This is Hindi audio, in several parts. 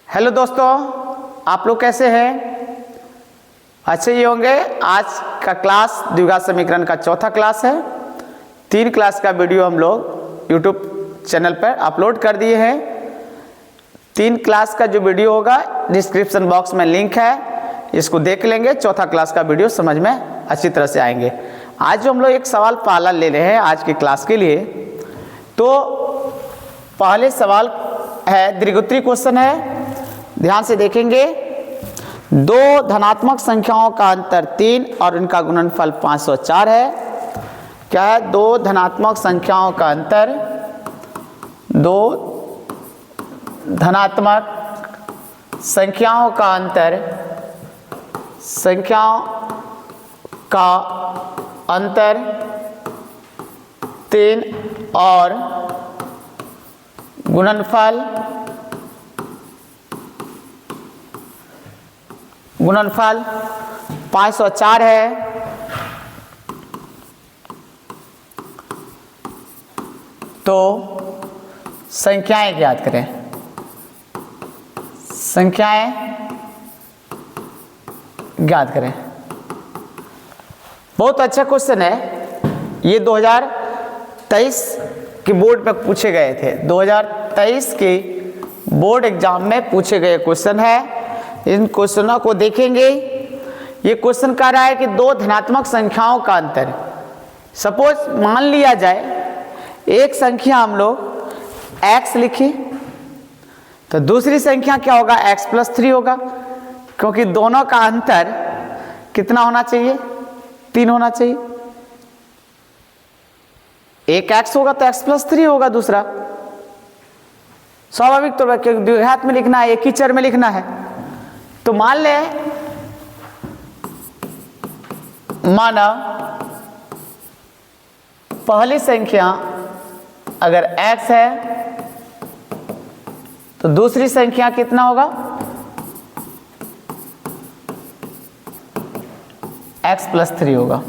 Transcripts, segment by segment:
हेलो दोस्तों, आप लोग कैसे हैं? अच्छे ही होंगे। आज का क्लास द्विघात समीकरण का चौथा क्लास है। 3 क्लास का वीडियो हम लोग यूट्यूब चैनल पर अपलोड कर दिए हैं। 3 क्लास का जो वीडियो होगा डिस्क्रिप्शन बॉक्स में लिंक है, इसको देख लेंगे। चौथा क्लास का वीडियो समझ में अच्छी तरह से आएंगे। आज जो हम लोग एक सवाल पहला ले रहे हैं आज की क्लास के लिए, तो पहले सवाल है द्विघाती क्वेश्चन है, ध्यान से देखेंगे। 2 धनात्मक संख्याओं का अंतर 3 और उनका गुणनफल 504 है। क्या है? 2 धनात्मक संख्याओं का अंतर, 2 धनात्मक संख्याओं का अंतर, संख्याओं का अंतर 3 और गुणनफल 504 है। तो संख्याएं ज्ञात करें। संख्याएं ज्ञात करें। बहुत अच्छा क्वेश्चन है ये। 2023 के बोर्ड में पूछे गए थे। 2023 के बोर्ड एग्जाम में पूछे गए क्वेश्चन है। इन क्वेश्चनों को देखेंगे। ये क्वेश्चन कह रहा है कि 2 धनात्मक संख्याओं का अंतर। सपोज मान लिया जाए एक संख्या हम लोग x लिखी, तो दूसरी संख्या क्या होगा? x+3 होगा, क्योंकि दोनों का अंतर कितना होना चाहिए? 3 होना चाहिए। एक x होगा तो x+3 होगा दूसरा। स्वाभाविक तौर पर, क्योंकि द्विघात में लिखना है, एक ही चर में लिखना है। तो मान ले, माना पहली संख्या अगर x है तो दूसरी संख्या कितना होगा? x+3 होगा।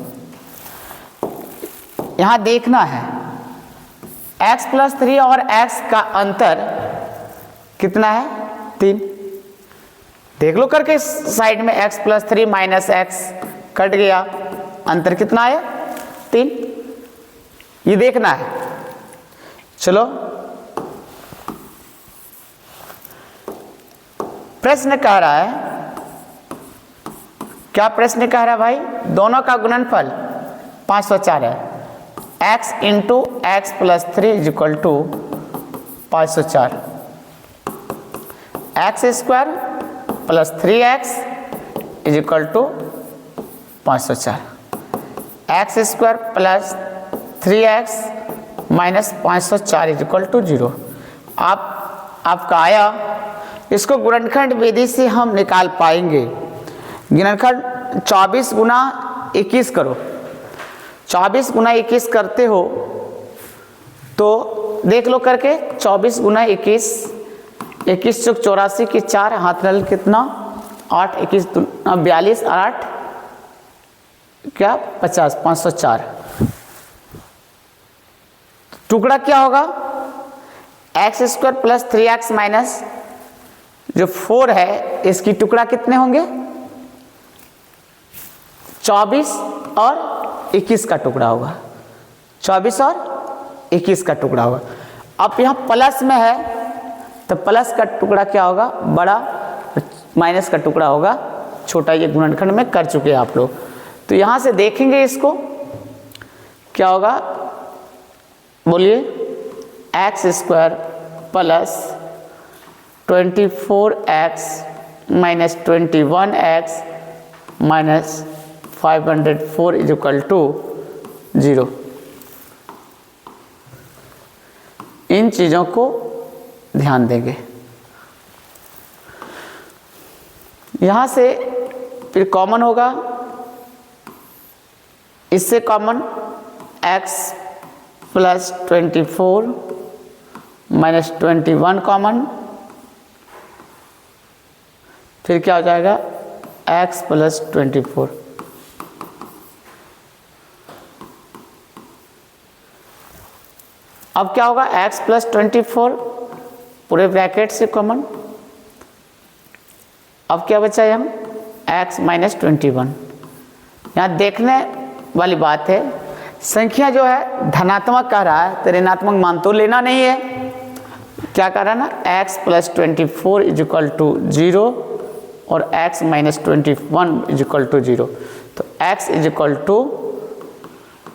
यहां देखना है x+3 और x का अंतर कितना है? 3। देख लो करके इस साइड में x+3 माइनस x कट गया, अंतर कितना आया? 3। ये देखना है। चलो, प्रश्न कह रहा है, क्या प्रश्न कह रहा है भाई? दोनों का गुणनफल 504 है। x into x+3 is equal to 504। x² plus 3x is equal to 504। x² plus 3x minus 504 is equal to 0। आपका आया। इसको गुणनखंड विधि से हम निकाल पाएंगे। गुणनखंड 24 गुना 21 करो। 24 गुना 21 करते हो तो देख लो करके। 24 गुना 21, 21 चौक 84 की 4 हाथ रल कितना? 8, 21 42 और 8 क्या? 50, 504। टुकड़ा क्या होगा? x² प्लस 3x माइनस जो 4 है, इसकी टुकड़ा कितने होंगे? 24 और 21 का टुकड़ा होगा। 24 और 21 का टुकड़ा होगा। अब यहाँ प्लस में है तो प्लस का टुकड़ा क्या होगा? बड़ा, माइनस का टुकड़ा होगा छोटा। ये गुणनखंड में कर चुके हैं आप लोग। तो यहाँ से देखेंगे इसको क्या होगा, बोलिए। x² plus 24x minus 21x minus 504 is equal to 0। इन चीज़ों को ध्यान देंगे। यहां से फिर कॉमन होगा, इससे common x plus 24 minus 21 common, फिर क्या हो जाएगा? x plus 24। अब क्या होगा? x प्लस 24 पूरे ब्रैकेट से कॉमन, अब क्या बचा है हम x माइनस 21। यहाँ देखने वाली बात है, संख्या जो है धनात्मक कह रहा है तो ऋणात्मक मान तो लेना नहीं है। क्या कह रहा है ना, x plus 24 is equal to 0 और x minus 21 is equal to 0। तो x is equal to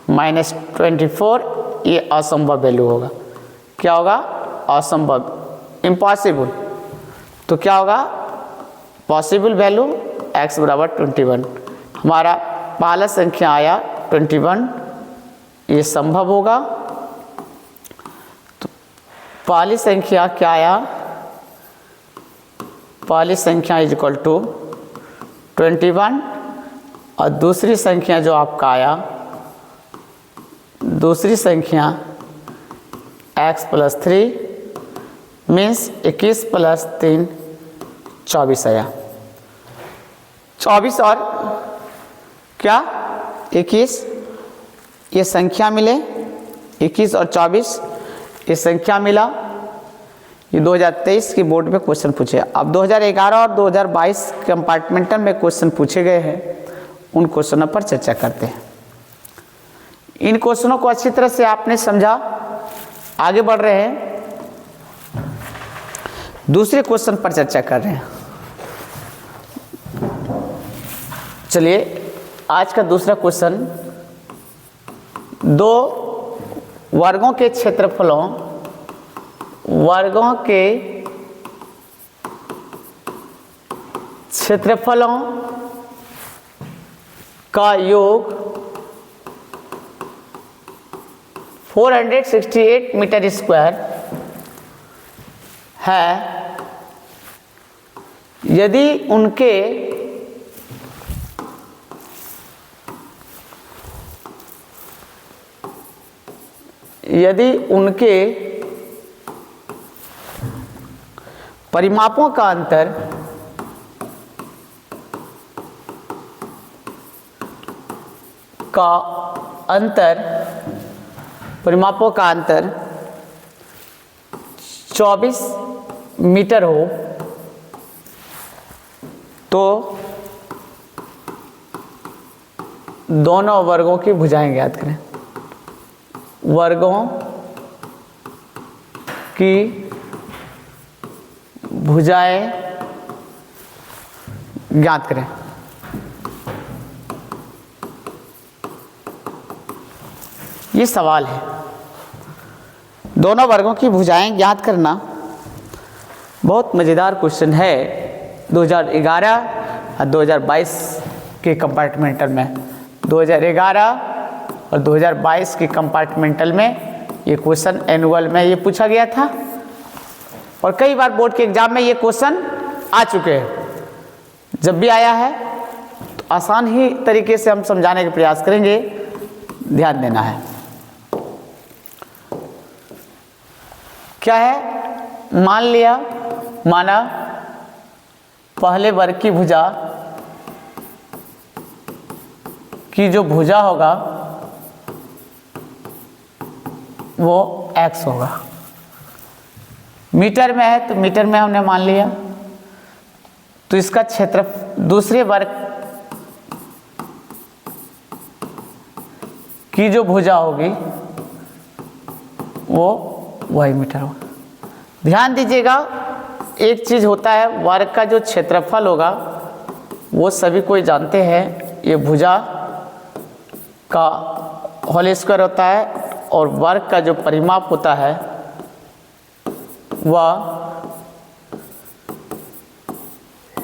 minus 24, ये असंभव वैल्यू होगा। क्या होगा, असंभव, इम्पॉसिबल। तो क्या होगा, पॉसिबल वैल्यू x बराबर 21। हमारा पहला संख्या आया 21, ये संभव होगा। तो पहली संख्या क्या आया, पहली संख्या इज इक्वल टू 21 और दूसरी संख्या जो आपका आया, दूसरी संख्या x प्लस 3 मीन्स 21 प्लस 3 24 आया। 24 और क्या 21, ये संख्या मिले, 21 और 24 ये संख्या मिला। ये 2023 की बोर्ड में क्वेश्चन पूछे। अब 2011 और 2022 कंपार्टमेंटल में क्वेश्चन पूछे गए हैं, उन क्वेश्चनों पर चर्चा करते हैं। इन क्वेश्चनों को अच्छी तरह से आपने समझा, आगे बढ़ रहे हैं, दूसरे क्वेश्चन पर चर्चा कर रहे हैं। चलिए आज का दूसरा क्वेश्चन, दो वर्गों के क्षेत्रफलों, वर्गों के क्षेत्रफलों का योग 468 मीटर स्क्वायर है यदि उनके परिमापों का अंतर परिमापों का अंतर 24 मीटर हो तो दोनों वर्गों की भुजाएं ज्ञात करें। वर्गों की भुजाएं ज्ञात करें। ये सवाल है, दोनों वर्गों की भुजाएं ज्ञात करना बहुत मज़ेदार क्वेश्चन है। 2011 और 2022 के कंपार्टमेंटल में, 2011 और 2022 के कंपार्टमेंटल में ये क्वेश्चन एनुअल में ये पूछा गया था और कई बार बोर्ड के एग्जाम में ये क्वेश्चन आ चुके हैं। जब भी आया है तो आसान ही तरीके से हम समझाने का प्रयास करेंगे, ध्यान देना है। क्या है, मान लिया, माना पहले वर्ग की भुजा की जो भुजा होगा वो x होगा। मीटर में है तो मीटर में हमने मान लिया, तो इसका क्षेत्र दूसरे वर्ग की जो भुजा होगी वो वही मीटर होगा। ध्यान दीजिएगा, एक चीज होता है, वर्ग का जो क्षेत्रफल होगा वो सभी कोई जानते हैं, ये भुजा का होल स्क्वायर होता है और वर्ग का जो परिमाप होता है वह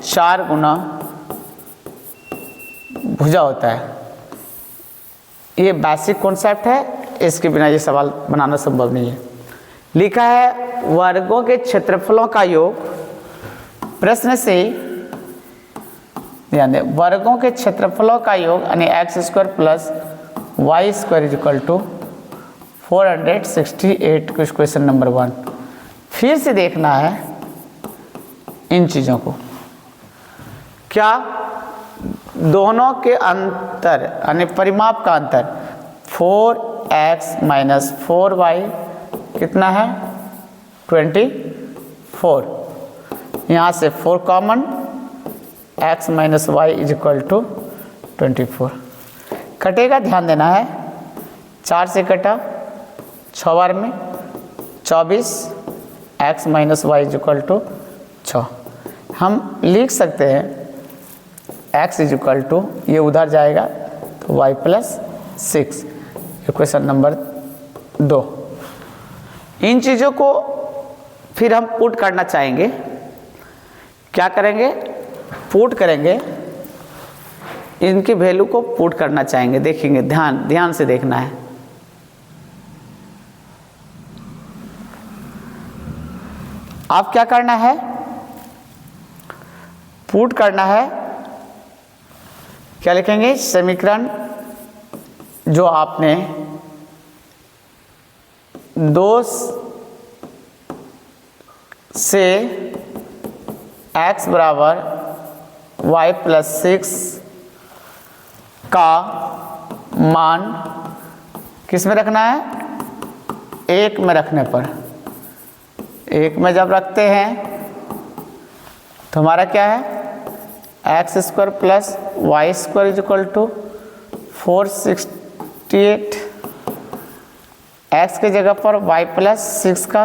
4 गुना भुजा होता है। ये बेसिक कॉन्सेप्ट है, इसके बिना ये सवाल बनाना संभव नहीं है। लिखा है वर्गों के क्षेत्रफलों का योग, प्रश्न से ध्यान दें, वर्गों के क्षेत्रफलों का योग यानी x square plus y square is equal to 468, question number 1। फिर से देखना है इन चीज़ों को, क्या दोनों के अंतर यानी परिमाप का अंतर 4x माइनस 4y कितना है 24। यहाँ से 4 common, x minus y is equal to 24। कटेगा, ध्यान देना है, 4 से कटा, 6 बार में 24, x minus y is equal to 6। हम लिख सकते हैं x इज इक्वल टू, ये उधर जाएगा तो y प्लस 6, इक्वेशन नंबर 2। इन चीज़ों को फिर हम पुट करना चाहेंगे। क्या करेंगे? पुट करेंगे, इनकी वैल्यू को पुट करना चाहेंगे। देखेंगे, ध्यान से देखना है। आप क्या करना है? पुट करना है। क्या लिखेंगे? समीकरण जो आपने 2 से x बराबर y प्लस 6 का मान किस में रखना है? 1 में रखने पर। 1 में जब रखते हैं तो हमारा क्या है? X square plus y square is equal to 468। X के जगह पर y प्लस 6 का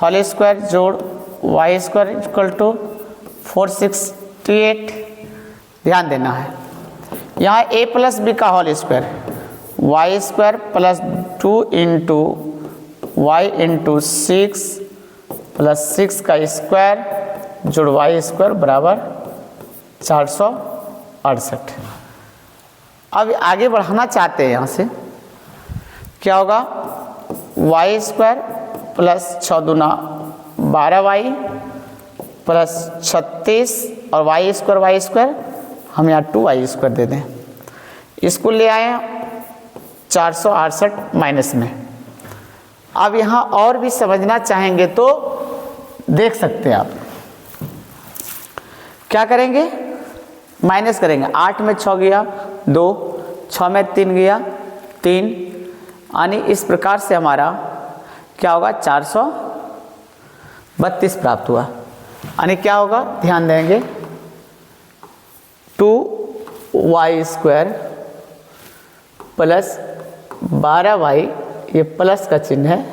होल स्क्वायर जोड़ वाई स्क्वायर इक्वल टू 468। ध्यान देना है, यहाँ a प्लस बी का whole square, y square plus 2 into y into 6 plus 6 का स्क्वायर जोड़ वाई स्क्वायर बराबर 468। अब आगे बढ़ाना चाहते हैं, यहाँ से क्या होगा? वाई स्क्वायर प्लस 6 दूना 12y प्लस 36 और वाई स्क्वायर हम यहाँ 2y स्क्वायर दे दें। इसको ले आए 468 माइनस में। अब यहाँ और भी समझना चाहेंगे तो देख सकते हैं आप। क्या करेंगे? माइनस करेंगे। 8 में 6 गया 2, 6 में 3 गया 3, यानी इस प्रकार से हमारा क्या होगा? 432 प्राप्त हुआ। यानी क्या होगा? ध्यान देंगे, 2y स्क्वायर प्लस 12y, ये प्लस का चिन्ह है,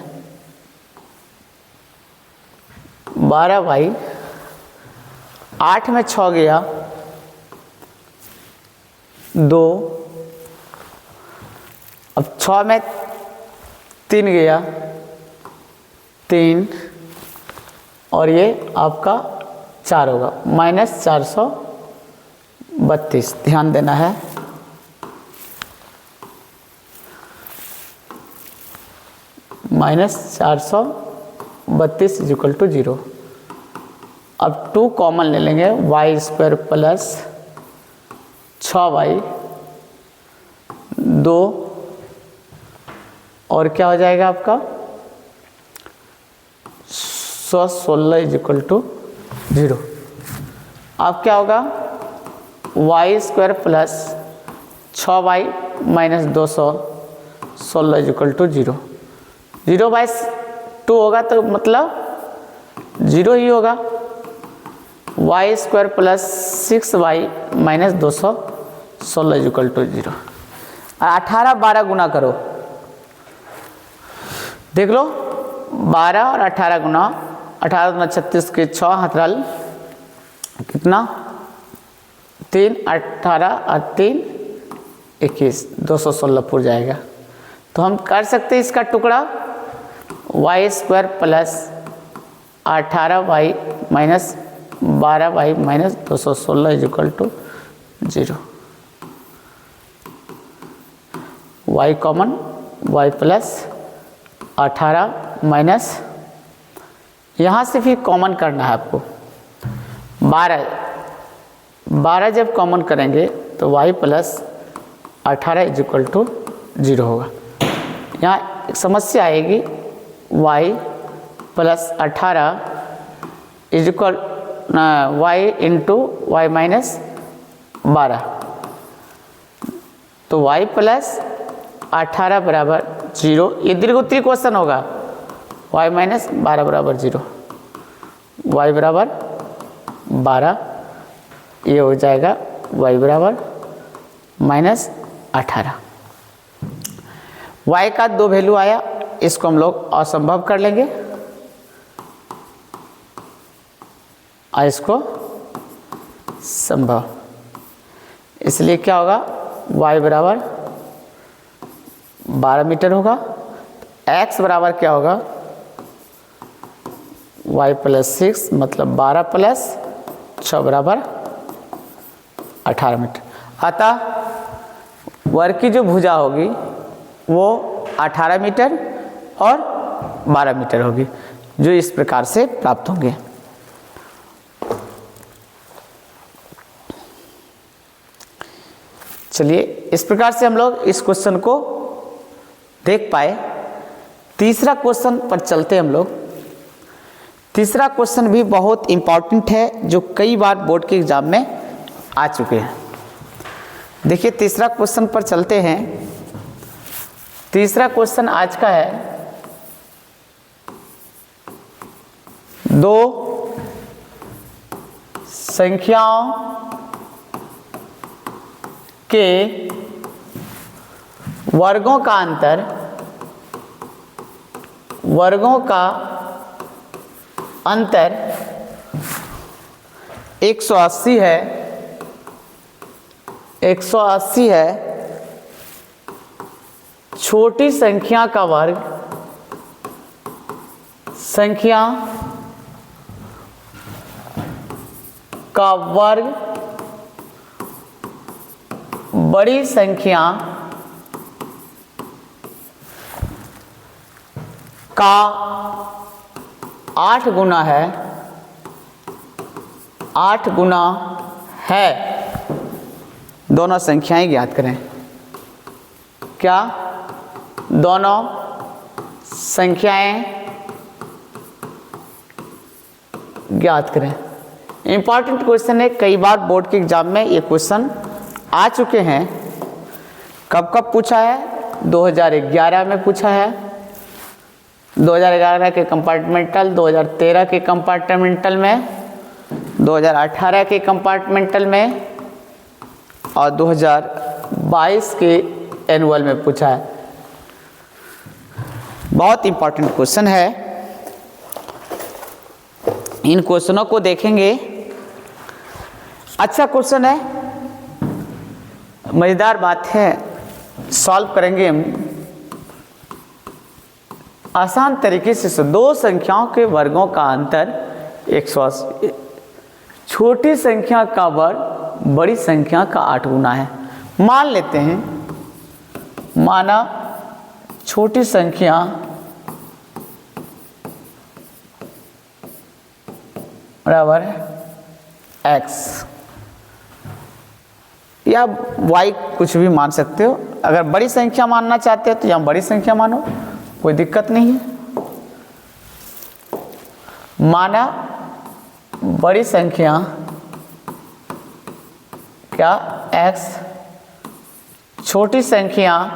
12y, 8 में 6 गया 2, अब 6 में 3 गया 3, और ये आपका 4 होगा, माइनस 432। ध्यान देना है। Minus 432 is equal to 0। अब 2 कॉमन ले लेंगे, वाई स्क्वायर प्लस 6y 2, और क्या हो जाएगा आपका? 116 इज इक्वल टू 0। अब क्या होगा? Y square plus 6y minus 216 is equal to 0। 0/2 होगा तो मतलब 0 ही होगा। Y square plus 6y minus 216 is equal to 0। 18 12 गुना करो, देख लो, 12 और 18 गुना, 18 गुना 36 के 6 हथराल कितना? 3, 18 और 3 21, 216 पुर जाएगा। तो हम कर सकते हैं इसका टुकड़ा y square plus 18y minus 12y minus 216 is equal to 0। y common, y plus 18 minus, यहाँ से फिर कॉमन करना है आपको 12 जब कॉमन करेंगे तो y plus 18 is equal to 0 होगा। यहाँ एक समस्या आएगी, y plus 18 is equal y into y minus 12, तो y प्लस 18 बराबर 0। ये दीर्घोत्तरी क्वेश्चन होगा, y माइनस 12 बराबर 0, y बराबर 12। ये हो जाएगा y बराबर -18। y का 2 वैल्यू आया, इसको हम लोग असंभव कर लेंगे और इसको संभव, इसलिए क्या होगा y बराबर 12 मीटर होगा। x बराबर क्या होगा y + 6 मतलब 12 + 6 बराबर 18 मीटर। अतः वर्ग की जो भुजा होगी वो 18 मीटर और 12 मीटर होगी, जो इस प्रकार से प्राप्त होंगे। चलिए इस प्रकार से हम लोग इस क्वेश्चन को देख पाए। तीसरा क्वेश्चन पर चलते हम लोग। तीसरा क्वेश्चन भी बहुत इम्पॉर्टेंट है, जो कई बार बोर्ड के एग्जाम में आ चुके हैं। देखिए तीसरा क्वेश्चन पर चलते हैं। तीसरा क्वेश्चन आज का है, 2 संख्याओं के वर्गों का अंतर 180 है। 180 है। छोटी संख्या का वर्ग बड़ी संख्या का 8 गुना है। 8 गुना है। दोनों संख्याएं ज्ञात करें। क्या दोनों संख्याएं ज्ञात करें। इंपॉर्टेंट क्वेश्चन है, कई बार बोर्ड के एग्जाम में ये क्वेश्चन आ चुके हैं। कब कब पूछा है? 2011 में पूछा है, 2011 के कंपार्टमेंटल, 2013 के कंपार्टमेंटल में, 2018 के कंपार्टमेंटल में और 2022 के एनुअल में पूछा है। बहुत इंपॉर्टेंट क्वेश्चन है। इन क्वेश्चनों को देखेंगे। अच्छा क्वेश्चन है, मज़ेदार बात है, सॉल्व करेंगे हम आसान तरीके से। 2 संख्याओं के वर्गों का अंतर 180। छोटी संख्या का वर्ग बड़ी संख्या का 8 गुना है। मान लेते हैं, माना छोटी संख्या बराबर x या y, कुछ भी मान सकते हो। अगर बड़ी संख्या मानना चाहते हो तो यहाँ बड़ी संख्या मानो, कोई दिक्कत नहीं है। माना बड़ी संख्या क्या x, छोटी संख्या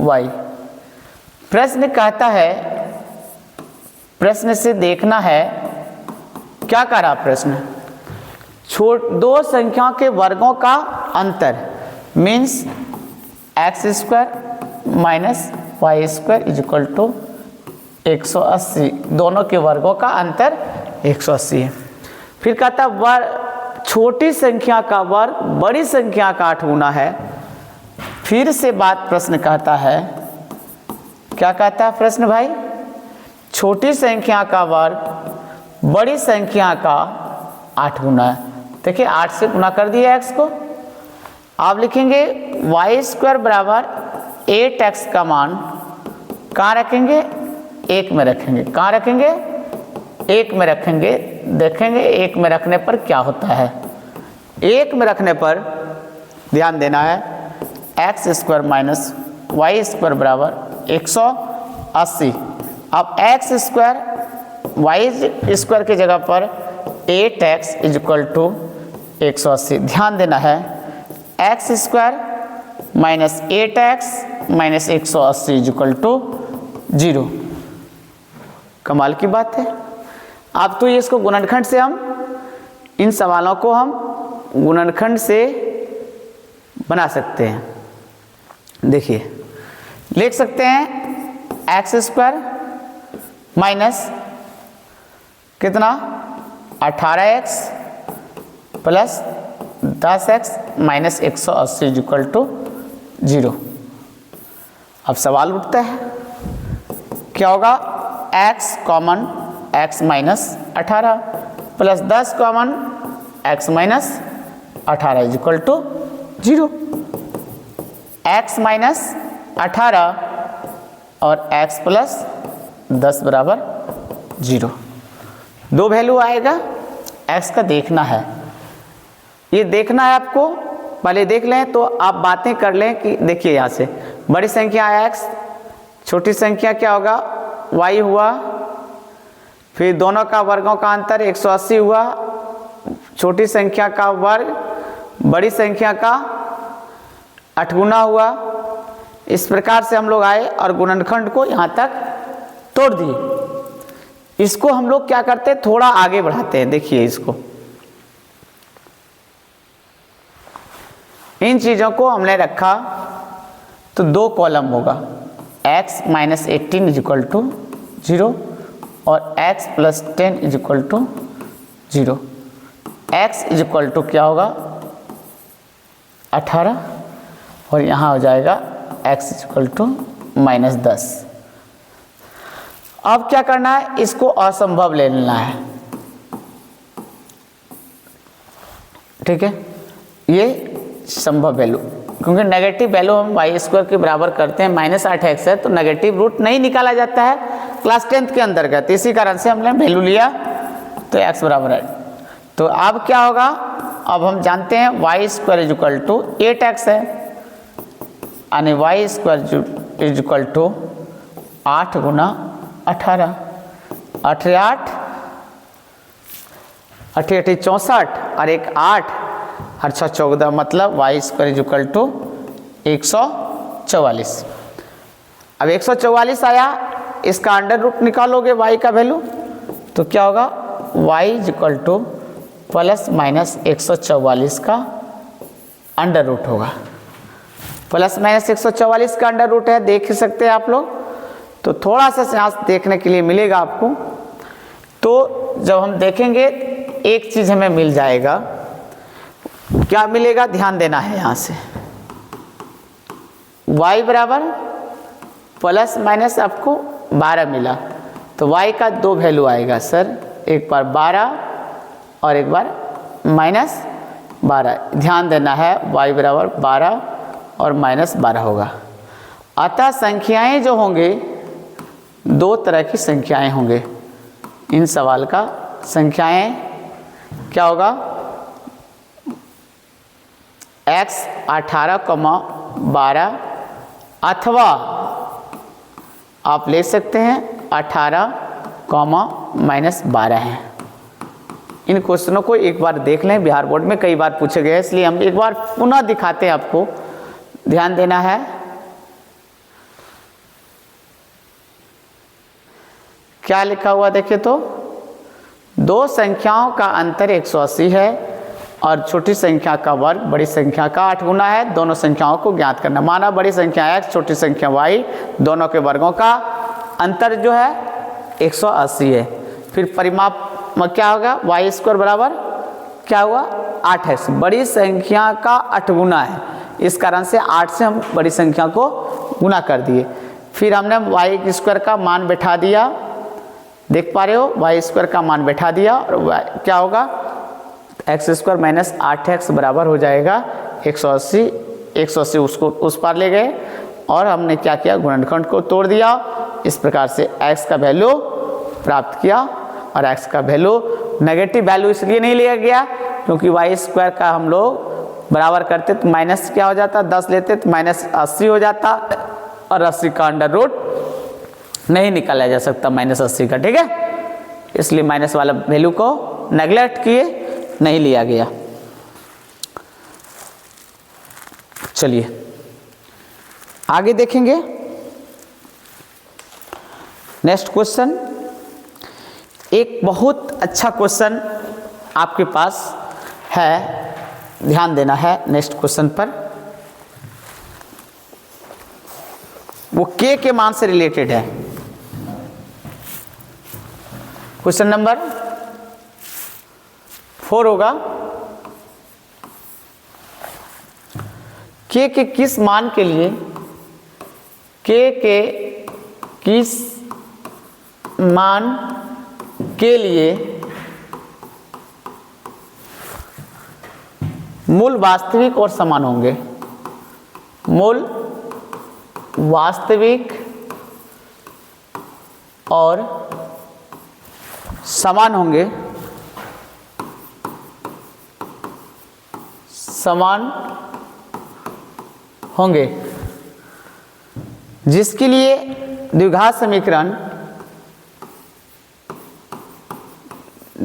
y। प्रश्न कहता है, प्रश्न से देखना है क्या कह रहा प्रश्न। 2 संख्याओं के वर्गों का अंतर मीन्स x² - y² = 180। दोनों के वर्गों का अंतर 180 है। फिर कहता छोटी संख्या का वर्ग बड़ी संख्या का 8 गुना है। फिर से बात प्रश्न कहता है, क्या कहता है प्रश्न भाई? छोटी संख्या का वर्ग बड़ी संख्या का 8 गुना है। देखिए 8 से गुना कर दिया x को। आप लिखेंगे y² बराबर 8x का मान कहाँ रखेंगे? 1 में रखेंगे। कहाँ रखेंगे? 1 में रखेंगे। देखेंगे 1 में रखने पर क्या होता है। 1 में रखने पर ध्यान देना है, x² - y² बराबर 180। अब x² y² की जगह पर 8x = 180। ध्यान देना है, x² - 8x - 180 = 0। कमाल की बात है। अब तो ये इसको गुणनखंड से हम इन सवालों को हम गुणनखंड से बना सकते हैं। देखिए लिख सकते हैं एक्स स्क्वायर माइनस कितना 18x plus 10x minus 180 equal to 0। अब सवाल उठता है क्या होगा, x common x minus 18 plus 10 common x minus 18 equal to 0। x minus 18 और x प्लस 10 बराबर 0। दो वैल्यू आएगा, x का देखना है, ये देखना है आपको, पहले देख लें तो आप बातें कर लें कि देखिए यहाँ से बड़ी संख्या x, छोटी संख्या क्या होगा y हुआ, फिर दोनों का वर्गों का अंतर 180 हुआ, छोटी संख्या का वर्ग बड़ी संख्या का 8 गुना हुआ। इस प्रकार से हम लोग आए और गुणनखंड को यहाँ तक तोड़ दिए। इसको हम लोग क्या करते हैं, थोड़ा आगे बढ़ाते हैं। देखिए इसको, इन चीज़ों को हमने रखा तो दो कॉलम होगा, x minus 18 is equal to 0 और x plus 10 is equal to 0। x is equal to क्या होगा 18 और यहाँ हो जाएगा x is equal to minus 10। अब क्या करना है, इसको असंभव ले लेना है। ठीक है, ये संभव वैल्यू, क्योंकि नेगेटिव वैल्यू हम वाई स्क्वायर के बराबर करते हैं, माइनस 8x है तो नेगेटिव रूट नहीं निकाला जाता है क्लास 10th के अंतर्गत, इसी कारण से हमने वैल्यू लिया तो x बराबर है। तो अब क्या होगा, अब हम जानते हैं y square is equal to 8x है, यानी y square is equal to 8 गुना 18, 8 8 64 और एक 8 और 6 14, मतलब y square is equal to 144। अब 144 आया, इसका अंडर रूट निकालोगे y का वैल्यू तो क्या होगा, y is equal to plus minus 144 का अंडर रूट होगा। प्लस माइनस 144 का अंडर रूट है, देख सकते हैं आप लोग। तो थोड़ा सा चांस देखने के लिए मिलेगा आपको। तो जब हम देखेंगे एक चीज़ हमें मिल जाएगा, क्या मिलेगा ध्यान देना है। यहाँ से y बराबर प्लस माइनस आपको 12 मिला, तो y का दो वैल्यू आएगा सर, एक बार 12 और एक बार माइनस 12। ध्यान देना है, y बराबर 12 और माइनस 12 होगा। अतः संख्याएं जो होंगे दो तरह की संख्याएं होंगे। इन सवाल का संख्याएं क्या होगा, x 18,12 अथवा आप ले सकते हैं 18, माइनस 12 है। इन क्वेश्चनों को एक बार देख लें, बिहार बोर्ड में कई बार पूछे गए, इसलिए हम एक बार पुनः दिखाते हैं आपको, ध्यान देना है। क्या लिखा हुआ देखिए, तो दो संख्याओं का अंतर 180 है और छोटी संख्या का वर्ग बड़ी संख्या का 8 गुना है। दोनों संख्याओं को ज्ञात करना। माना बड़ी संख्या x, छोटी संख्या y, दोनों के वर्गों का अंतर जो है 180 है। फिर परिमाप में क्या होगा, y स्क्वायर बराबर क्या हुआ 8x, बड़ी संख्या का 8 गुना है, इस कारण से 8 से हम बड़ी संख्या को गुना कर दिए। फिर हमने y स्क्वायर का मान बैठा दिया, देख पा रहे हो, y स्क्वायर का मान बैठा दिया और क्या होगा x स्क्वायर माइनस 8x बराबर हो जाएगा 180। 180 उसको उस पार ले गए और हमने क्या किया, गुणनखंड को तोड़ दिया। इस प्रकार से x का वैल्यू प्राप्त किया और x का वैल्यू नेगेटिव वैल्यू इसलिए नहीं लिया गया क्योंकि y स्क्वायर का हम लोग बराबर करते तो माइनस क्या हो जाता, 10 लेते तो माइनस 80 हो जाता और 80 का अंडर रूट नहीं निकाला जा सकता माइनस 80 का। ठीक है, इसलिए माइनस वाला वैल्यू को नेगलेक्ट किए, नहीं लिया गया। चलिए आगे देखेंगे। नेक्स्ट क्वेश्चन, एक बहुत अच्छा क्वेश्चन आपके पास है, ध्यान देना है नेक्स्ट क्वेश्चन पर। वो k के मान से रिलेटेड है। क्वेश्चन नंबर 4 होगा, k के किस मान के लिए, k के किस मान के लिए मूल वास्तविक और समान होंगे। मूल वास्तविक और समान होंगे, समान होंगे, जिसके लिए द्विघात समीकरण,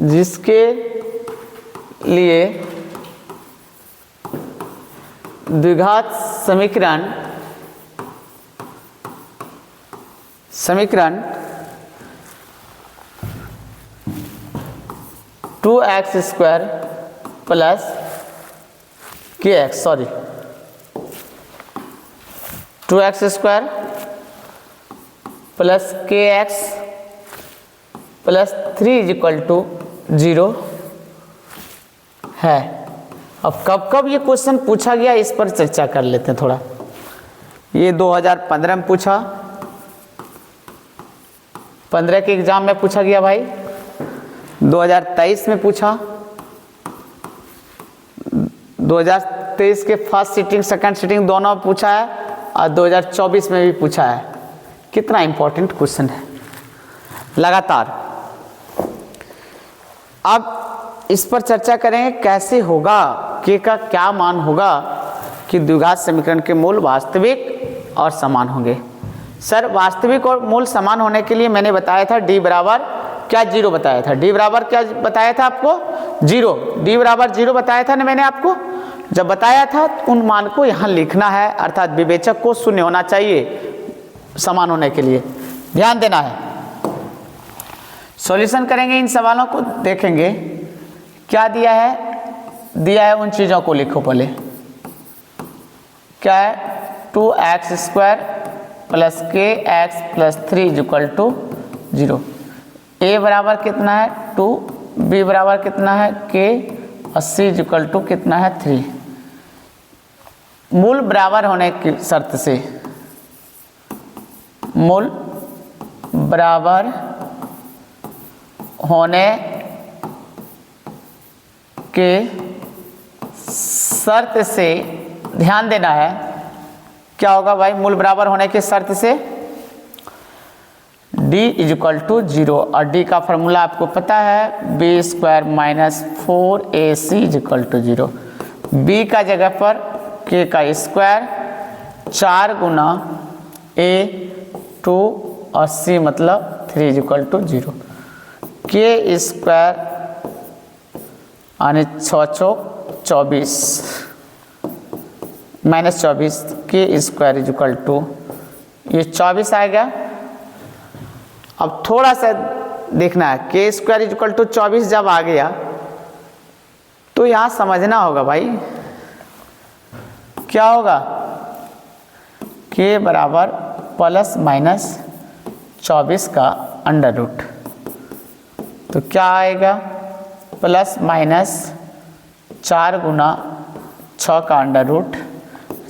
जिसके लिए द्विघात समीकरण 2x square plus kx, 2x square plus kx plus 3 = 0 है। अब कब कब ये क्वेश्चन पूछा गया, इस पर चर्चा कर लेते हैं थोड़ा। ये 2015 में पूछा, 15 के एग्जाम में पूछा गया भाई, 2023 में पूछा, 2023 के फर्स्ट सीटिंग सेकंड सीटिंग दोनों में पूछा है, और 2024 में भी पूछा है। कितना इंपॉर्टेंट क्वेश्चन है लगातार। अब इस पर चर्चा करेंगे कैसे होगा, k का क्या मान होगा कि द्विघात समीकरण के मूल वास्तविक और समान होंगे। सर वास्तविक और मूल समान होने के लिए मैंने बताया था d बराबर क्या 0 बताया था, d बराबर क्या बताया था आपको 0, d बराबर 0 बताया था ना मैंने आपको। जब बताया था उन मान को यहाँ लिखना है, अर्थात विवेचक को शून्य होना चाहिए समान होने के लिए, ध्यान देना है। सॉल्यूशन करेंगे, इन सवालों को देखेंगे क्या दिया है उन चीज़ों को लिखो पहले। क्या है 2x square plus kx plus 3 = 0। a बराबर कितना है 2, b बराबर कितना है k और c = कितना है 3। मूल बराबर होने की शर्त से, मूल बराबर होने के शर्त से, ध्यान देना है क्या होगा भाई, मूल बराबर होने के शर्त से d = 0, और d का फॉर्मूला आपको पता है b² - 4ac = 0। b का जगह पर k का स्क्वायर 4 गुना a 2 और c मतलब 3 = 0। k स्क्वायर यानी 6 चौक 24 -24, k स्क्वायर = ये 24 आएगा। अब थोड़ा सा देखना है, k स्क्वायर = 24 जब आ गया तो यहाँ समझना होगा भाई क्या होगा, k बराबर ±24 का अंडर रूट, तो क्या आएगा ±4 गुना 6 का अंडर रूट,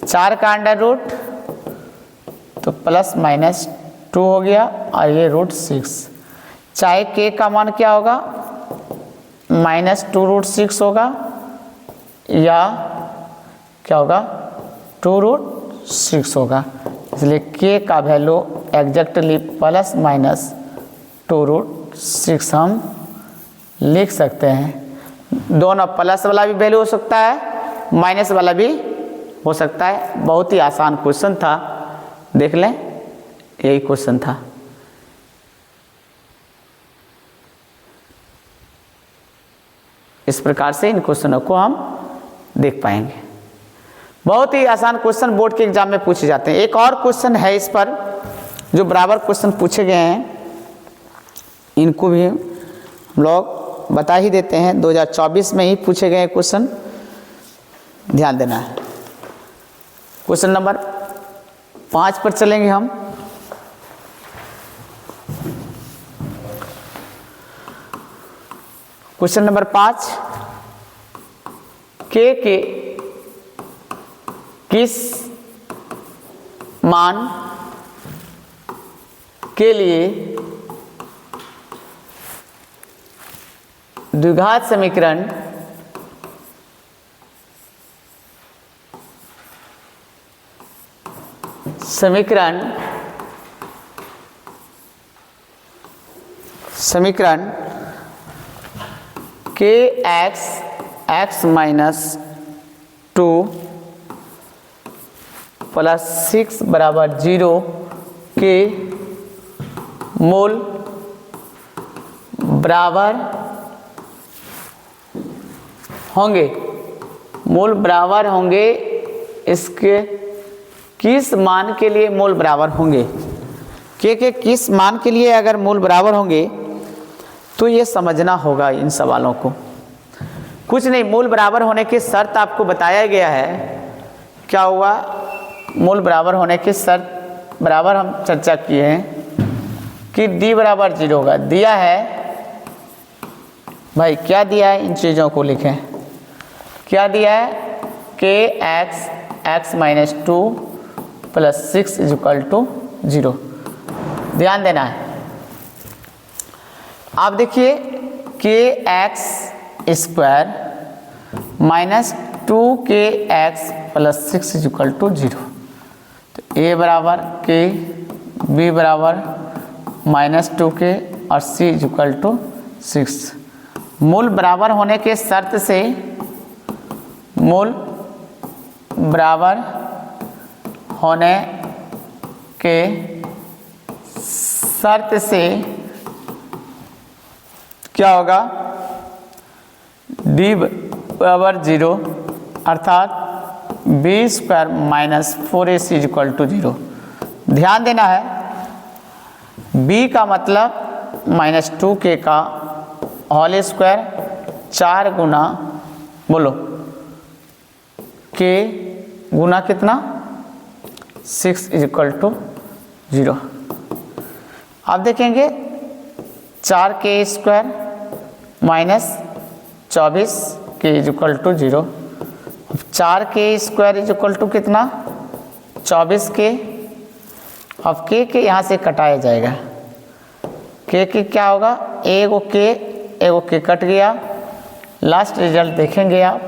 4 का अंडर रूट तो +-2 हो गया, और ये √6। चाहे k का मान क्या होगा -2√6 होगा या क्या होगा 2√6 होगा, इसलिए k का वैल्यू एग्जैक्टली ±2√6 हम लिख सकते हैं। दोनों प्लस वाला भी वैल्यू हो सकता है, माइनस वाला भी हो सकता है। बहुत ही आसान क्वेश्चन था, देख लें यही क्वेश्चन था। इस प्रकार से इन क्वेश्चनों को हम देख पाएंगे। बहुत ही आसान क्वेश्चन बोर्ड के एग्जाम में पूछे जाते हैं। एक और क्वेश्चन है इस पर जो बराबर क्वेश्चन पूछे गए हैं, इनको भी हम लोग बता ही देते हैं, 2024 में ही पूछे गए क्वेश्चन, ध्यान देना है। क्वेश्चन नंबर 5 पर चलेंगे हम। क्वेश्चन नंबर 5, के किस मान के लिए द्विघात समीकरण के x माइनस 2 प्लस 6 बराबर 0 के मूल बराबर होंगे, इसके किस मान के लिए मूल बराबर होंगे, के किस मान के लिए अगर मूल बराबर होंगे तो ये समझना होगा इन सवालों को। कुछ नहीं, मूल बराबर होने की शर्त आपको बताया गया है। क्या हुआ? मूल बराबर होने की शर्त बराबर हम चर्चा किए हैं कि d बराबर 0 होगा। दिया है भाई, क्या दिया है, इन चीज़ों को लिखें। क्या दिया है? के x minus 2 plus 6 equal to 0। ध्यान देना है। आप देखिए, के एक्स स्क्वायर माइनस 2 के एक्स प्लस 6 इक्वल टू 0। तो ए बराबर के, बी बराबर माइनस 2 के और सी इक्वल टू 6। मूल बराबर होने के शर्त से, मूल बराबर होने के शर्त से क्या होगा? d बराबर 0 अर्थात b square minus 4ac equal to 0। ध्यान देना है, b का मतलब माइनस 2k का होल स्क्वायर 4 गुना, बोलो, k गुना कितना? 6 इक्वल टू 0। आप देखेंगे 4k square minus 24k equal to 0। 4k square equal to कितना? 24k। अब k यहाँ से कटाया जाएगा। k क्या होगा? एगो k कट गया। लास्ट रिजल्ट देखेंगे आप,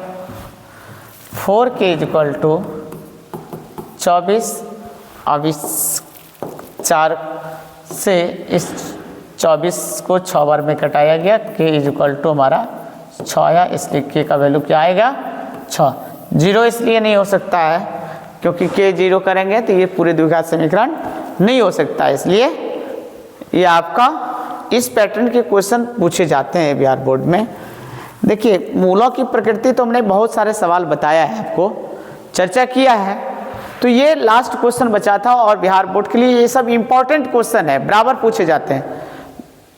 4k इक्वल टू 24। अब इस 4 से इस 24 को 6 बार में कटाया गया। k इक्वल टू हमारा 6 आया, इसलिए k का वैल्यू क्या आएगा? 6। 0 इसलिए नहीं हो सकता है क्योंकि k 0 करेंगे तो ये पूरे द्विघात समीकरण नहीं हो सकता। इसलिए ये आपका इस पैटर्न के क्वेश्चन पूछे जाते हैं बिहार बोर्ड में। देखिए, मूलों की प्रकृति तो हमने बहुत सारे सवाल बताया है, आपको चर्चा किया है। तो ये लास्ट क्वेश्चन बचा था और बिहार बोर्ड के लिए ये सब इम्पोर्टेंट क्वेश्चन है, बराबर पूछे जाते हैं।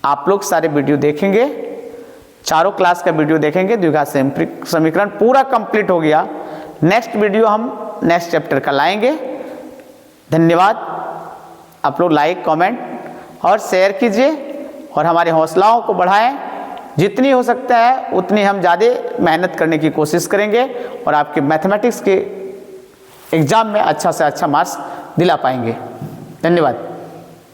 आप लोग सारे वीडियो देखेंगे, चारों क्लास का वीडियो देखेंगे, द्विघात समीकरण पूरा कंप्लीट हो गया। नेक्स्ट वीडियो हम नेक्स्ट चैप्टर का लाएंगे। धन्यवाद। आप लोग लाइक, कमेंट और शेयर कीजिए और हमारे हौसलाओं को बढ़ाएं। जितनी हो सकता है उतनी हम ज़्यादा मेहनत करने की कोशिश करेंगे और आपके मैथमेटिक्स के एग्ज़ाम में अच्छा से अच्छा मार्क्स दिला पाएंगे। धन्यवाद।